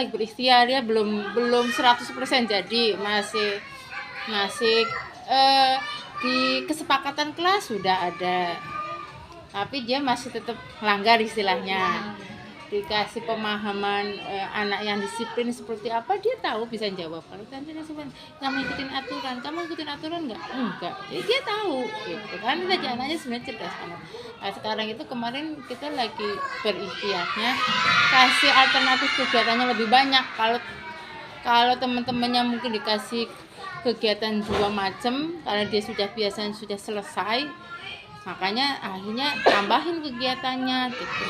lagi berikhtiar ya, belum 100% jadi masih di kesepakatan kelas sudah ada, tapi dia masih tetap melanggar istilahnya. Dikasih pemahaman anak yang disiplin seperti apa, dia tahu, bisa jawab. Kalau tante disiplin, kamu ikutin aturan enggak, jadi dia tahu gitu kan. Tadi anaknya sebenarnya cerdas banget. Nah, sekarang itu kemarin kita lagi berikhtiarnya kasih alternatif kegiatannya lebih banyak. Kalau teman-temannya mungkin dikasih kegiatan 2 macam, karena dia sudah biasa sudah selesai, makanya akhirnya tambahin kegiatannya gitu.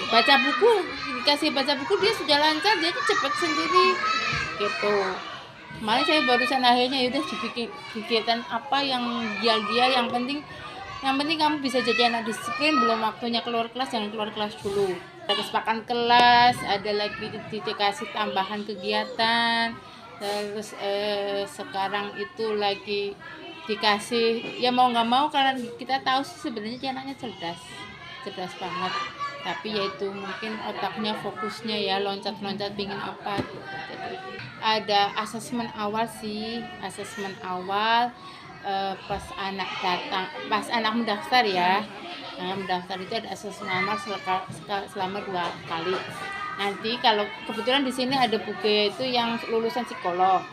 Dikasih baca buku dia sudah lancar, jadi cepet sendiri gitu. Kemarin saya barusan akhirnya udah dibikin kegiatan apa yang dia yang penting kamu bisa jadi anak disiplin. Belum waktunya keluar kelas, jangan keluar kelas dulu. Ada kesepakatan kelas, ada lagi dikasih tambahan kegiatan. Terus sekarang itu lagi dikasih, ya mau nggak mau, karena kita tahu sih sebenarnya dia anaknya cerdas banget, tapi yaitu mungkin otaknya fokusnya ya loncat-loncat pingin apa gitu. Jadi ada asesmen awal pas anak mendaftar ya. Nah, mendaftar itu ada asesmen awal selama 2 kali. Nanti kalau kebetulan di sini ada buku itu yang lulusan psikolog.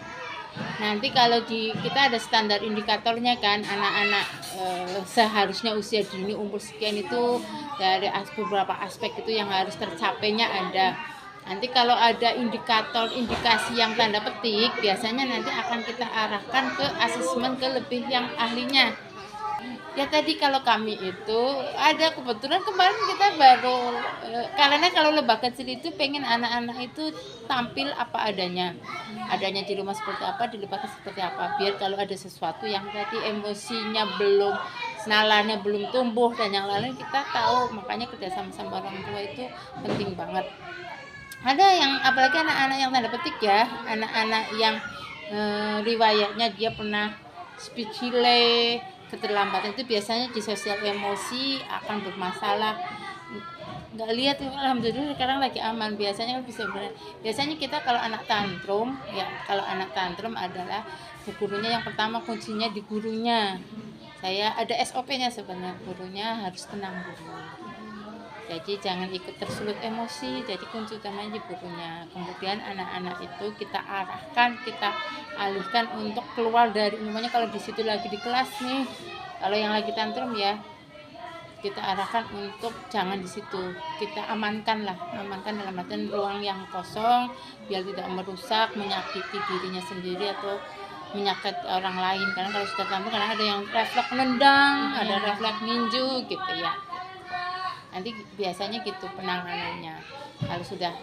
Nanti kalau kita ada standar indikatornya kan, anak-anak seharusnya usia dini umur sekian itu dari beberapa aspek itu yang harus tercapainya ada. Nanti kalau ada indikasi yang tanda petik, biasanya nanti akan kita arahkan ke asesmen ke lebih yang ahlinya. Ya tadi kalau kami itu ada kebetulan kemarin kita baru karena kalau lembaga kecil itu pengen anak-anak itu tampil apa adanya di rumah seperti apa, di lembaga seperti apa, biar kalau ada sesuatu yang tadi emosinya belum, nalarnya belum tumbuh dan yang lain kita tahu. Makanya kerjasama sama orang tua itu penting banget. Ada yang apalagi anak-anak yang tanda petik ya, anak-anak yang riwayatnya dia pernah speech delay, keterlambatan, itu biasanya di sosial emosi akan bermasalah. Nggak lihat, alhamdulillah sekarang lagi aman. Biasanya kita kalau anak tantrum adalah gurunya yang pertama, kuncinya di gurunya. Saya ada SOP-nya sebenarnya, gurunya harus tenang dulu. Jadi jangan ikut tersulut emosi, jadi kunci utamanya di gurunya. Kemudian anak-anak itu kita arahkan, kita alihkan untuk keluar dari, umumnya kalau di situ lagi di kelas nih, kalau yang lagi tantrum ya, kita arahkan untuk jangan di situ. Kita amankan dalam artian ruang yang kosong, biar tidak merusak, menyakiti dirinya sendiri atau menyakiti orang lain. Karena kalau sudah tantrum, karena ada yang refleks nendang, ada refleks ninju gitu ya. Nanti biasanya gitu penanganannya. Kalau sudah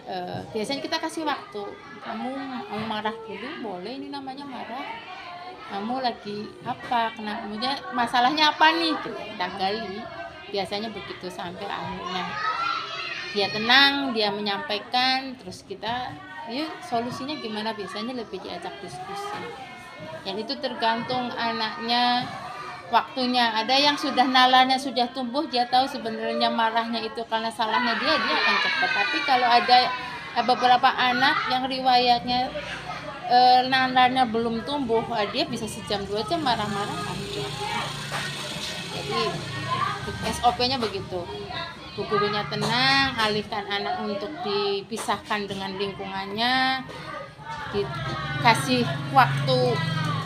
biasanya kita kasih waktu, kamu mau marah dulu boleh, ini namanya marah, kamu lagi apa, kemudian masalahnya apa nih, kita gali. Biasanya begitu sampai akhirnya dia tenang, dia menyampaikan, terus kita yuk solusinya gimana, biasanya lebih diajak diskusi. Dan itu tergantung anaknya, waktunya. Ada yang sudah nalarnya sudah tumbuh, dia tahu sebenarnya marahnya itu karena salahnya dia akan cepat. Tapi kalau ada beberapa anak yang riwayatnya nalarnya belum tumbuh, dia bisa sejam 2 jam marah-marah aja. Jadi SOP-nya begitu. Gurunya tenang, alihkan anak untuk dipisahkan dengan lingkungannya, dikasih waktu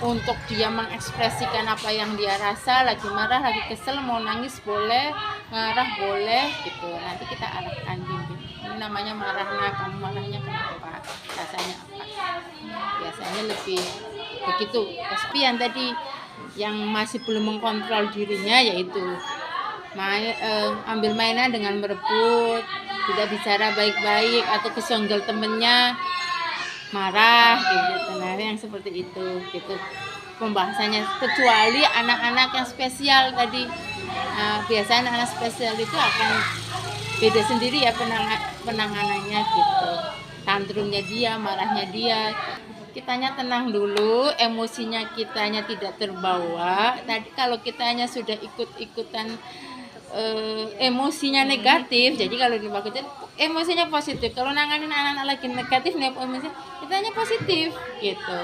untuk dia mengekspresikan apa yang dia rasa, lagi marah, lagi kesel, mau nangis boleh, marah boleh gitu. Nanti kita arahkan, bimbing. Ini namanya marah, kamu marahnya kenapa, rasanya apa. Biasanya lebih begitu. Tapi yang tadi yang masih belum mengkontrol dirinya, yaitu ambil mainan dengan merebut, tidak bicara baik-baik, atau kesenggol temennya, marah gitu. Nah, yang seperti itu gitu pembahasannya. Kecuali anak-anak yang spesial tadi, biasanya anak spesial itu akan beda sendiri ya penanganannya gitu. Tantrumnya dia, marahnya dia, kitanya tenang dulu, emosinya kitanya tidak terbawa. Tadi kalau kitanya sudah ikut-ikutan emosinya negatif, jadi kalau di Mbak Kucing emosinya positif, kalau nanganin anak-anak lagi negatif nih emosinya kitanya positif gitu.